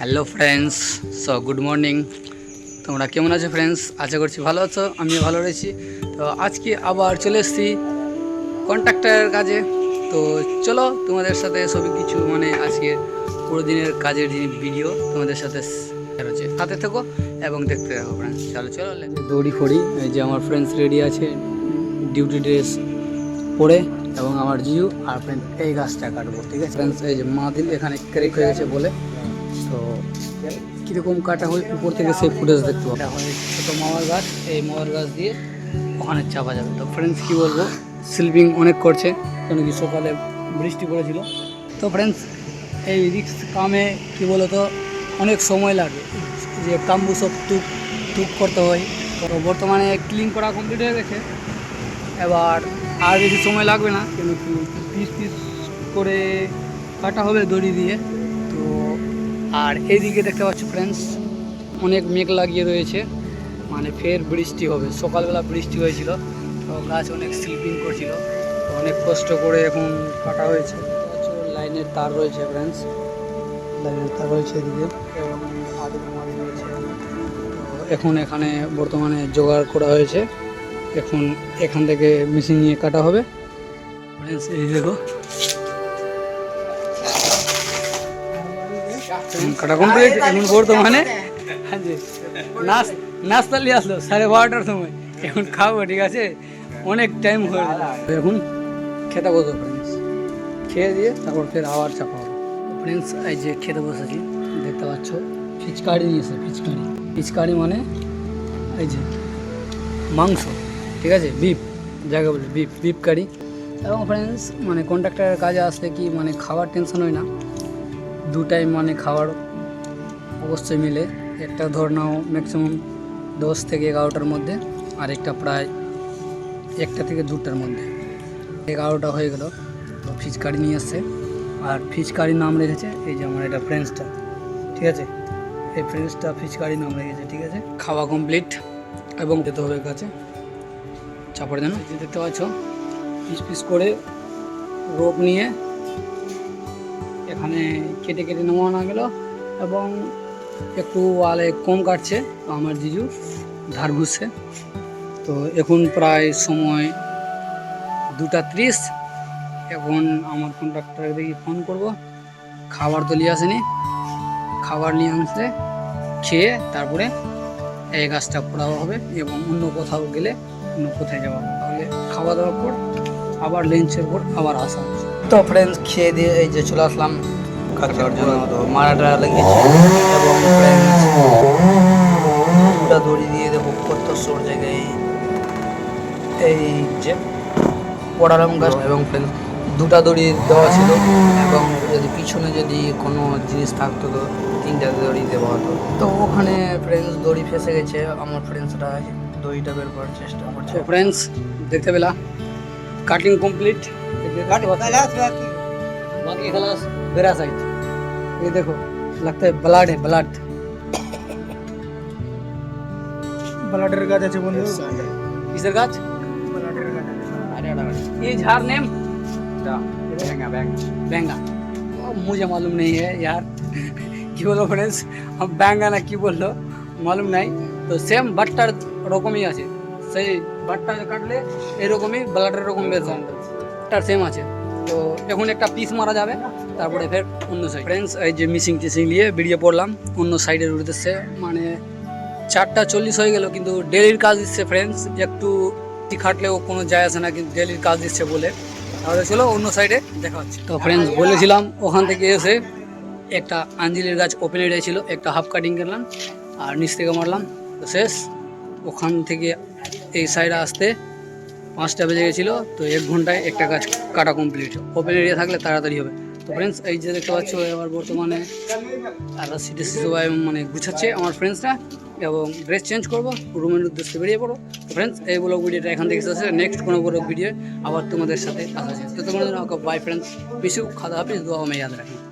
Hello friends, good morning. তোমরা কেমন আছো ফ্রেন্ডস? আশা করছি ভালো আছো, আমিও ভালো রয়েছি। তো আজকে আবার চলে এসেছি কন্ট্রাক্টরের কাজে। তো চলো তোমাদের সাথে সবই কিছু আজকে পুরো দিনের কাজের ভিডিও তোমাদের সাথে রয়েছে, হাতে থাকো এবং দেখতে থাকো ফ্রেন্ডস। চলো চলো দৌড়ি ফড়ি। এই যে আমার ফ্রেন্ডস রেডি আছে ডিউটি ড্রেস পরে, এবং আমার জিউ আর ফ্রেন্ড এই গাছটা কাটবো, ঠিক আছে ফ্রেন্ডস? এই যে মাদিল এখানে ক্রেক হয়ে গেছে বলে, তো কীরকম কাটা হয় উপর থেকে সেই ফুটেজ দেখতে পাবো। এটা হয় ছোটো মাওয়ার গাছ, এই মাওয়ার গাছ দিয়ে ওখানে চাপা যাবে। তো ফ্রেন্ডস কী বলবো, স্লিপিং অনেক করছে, কেন কি সকালে বৃষ্টি পড়েছিল। তো ফ্রেন্ডস এই রিক্স কামে কী বলো তো অনেক সময় লাগে, যে তাম্বু সব টুক করতে হয়। তো বর্তমানে ক্লিন করা কমপ্লিট হয়ে গেছে, এবার আর বেশি সময় লাগবে না, কেন কি পিস পিস করে কাটা হবে দড়ি দিয়ে। তো আর এইদিকে দেখতে পাচ্ছ ফ্রেন্ডস অনেক মেঘ লাগিয়ে রয়েছে, ফের বৃষ্টি হবে। সকালবেলা বৃষ্টি হয়েছিল, তো গাছ অনেক স্লিপিং করছিল, তো অনেক কষ্ট করে এখন কাটা হয়েছে। লাইনের তার রয়েছে ফ্রেন্ডস, লাইনের তার রয়েছে এদিকে, এবং আদুমারি রয়েছে। তো এখন এখানে বর্তমানে জোগাড় করা হয়েছে, এখন এখান থেকে মেশিন নিয়ে কাটা হবে ফ্রেন্ডস। এই দেখো কাটা কমপ্লিট। এখন বর্তমানে নাস্তা নিয়ে আসলো 12:30টার সময়, এখন খাবো, ঠিক আছে? অনেক টাইম হয়ে গেল, এখন খেতে বসবো ফ্রেন্ডস। খেয়ে দিয়ে তারপর ফের আবার চাপা হবে ফ্রেন্ডস। এই যে খেতে বসেছি, দেখতে পাচ্ছ ফিচকারি নিয়েছে। ফিচকারি এই যে মাংস, ঠিক আছে, বিফ যাকে বলে বিফ কারি। এবং ফ্রেন্ডস কন্ট্রাক্টরের কাজে আসলে কি খাওয়ার টেনশন হয় না, দু টাইম খাওয়ার অবশ্যই মিলে। একটা ধর নাও ম্যাক্সিমাম 10 থেকে 11টার মধ্যে, আর একটা প্রায় 1টা থেকে 2টার মধ্যে। 11টা হয়ে গেল, তো ফিচকারি নিয়ে আসছে, আর ফিচকারির নাম রেখেছে এই যে আমার এটা ফ্রেন্ডসটা, ঠিক আছে? এই ফ্রেন্ডসটা ফিচকারির নাম রেখেছে, ঠিক আছে? খাওয়া কমপ্লিট এবং যেতে হবে কাছে চাপার জন্য। দেখতে পাচ্ছ পিস পিস করে রোপ নিয়ে এখানে কেটে কেটে নেওয়া গেল, এবং একটু ওয়ালে কম কাটছে, তো আমার জিজু ধার ঘুরছে। তো এখন প্রায় সময় 2:30। এখন আমার কন্ট্রাক্টরকে দেখি ফোন করব, খাবার তো নিয়ে আসেনি, খাবার নিয়ে আসলে খেয়ে তারপরে এই গাছটা পোড়ানো হবে, এবং অন্য কোথাও গেলে অন্য কোথায় যাওয়া হবে। তাহলে খাওয়া দাওয়ার পর আবার লাঞ্চের পর আবার আসা। তো ফ্রেন্ডস খেয়ে দিয়ে এই যে চলে আসলাম কাটার জন্য। তো মারাটা লেগেছে, এবং ফ্রেন্ডস দড়ি দিয়ে দেখো কত সর জায়গায় এই যে পড়ালাম গাছ, এবং ফ্রেন্ডস 2টা দড়ি দেওয়া ছিল, এবং যদি পিছনে যদি কোনো জিনিস থাকতো তো 3টা দড়ি দেওয়া হতো। তো ওখানে ফ্রেন্ডস দড়ি ফেসে গেছে, আমার ফ্রেন্ডসটা দড়িটা বের করার চেষ্টা করছে। ফ্রেন্ডস দেখতে পেলা কাটিং কমপ্লিট, बाकी खलास मेरा साइड। ये देखो लगता है ब्लड है, ব্লাডের গাছ আছে বন্ধু, किसर गाछ? ये झाड़ नेम बैंगा। मुझे मालूम नहीं है यार, কি বলো ফ্রেন্ডস, ব্যাঙ্গা না কি বললো মালুম নাই। তো সেম বাট্টার রকমই আছে, সেই বাট্টা কাটলে এরকমই ব্লাডের রকম বের সেম আছে। তো এখন একটা পিস মারা যাবে, তারপরে ফের অন্য সাইড। ফ্রেন্ডস এই যে মিসিং টিসিং নিয়ে বেরিয়ে পড়লাম অন্য সাইডের উদ্দেশ্যে। 4:40 হয়ে গেল, কিন্তু ডেলির কাজ দিচ্ছে ফ্রেন্ডস, একটু খাটলেও কোনো যায় আসে না, কিন্তু ডেলির কাজ দিচ্ছে বলে। তাহলে চলো অন্য সাইডে দেখা হচ্ছে। তো ফ্রেন্ডস বলেছিলাম ওখান থেকে এসে একটা আঞ্জিলের গাছ ওপেন এরিয়া ছিল, একটা হাফ কাটিং করলাম আর নিচ থেকে মারলাম, তো শেষ। ওখান থেকে এই সাইডে আসতে 5টা বেজে গেছিলো, তো 1 ঘন্টায় একটা গাছ কাটা কমপ্লিট। ওপেন এরিয়া থাকলে তাড়াতাড়ি হবে। তো ফ্রেন্ডস এই যে দেখতে পাচ্ছ এবার বর্তমানে সিটি সবাই গুছাচ্ছে আমার ফ্রেন্ডসরা, এবং ড্রেস চেঞ্জ করবো, রুমের উদ্দেশ্যে বেরিয়ে পড়ো। তো ফ্রেন্ডস এই ব্লগ ভিডিওটা এখান থেকে শেষ, নেক্সট কোনো ব্লগ ভিডিও আবার তোমাদের সাথে আসা যায়। ততক্ষণের জন্য বাই ফ্রেন্ডস, বিশু খাদা হাফিজ, দোয়া में याद रखें।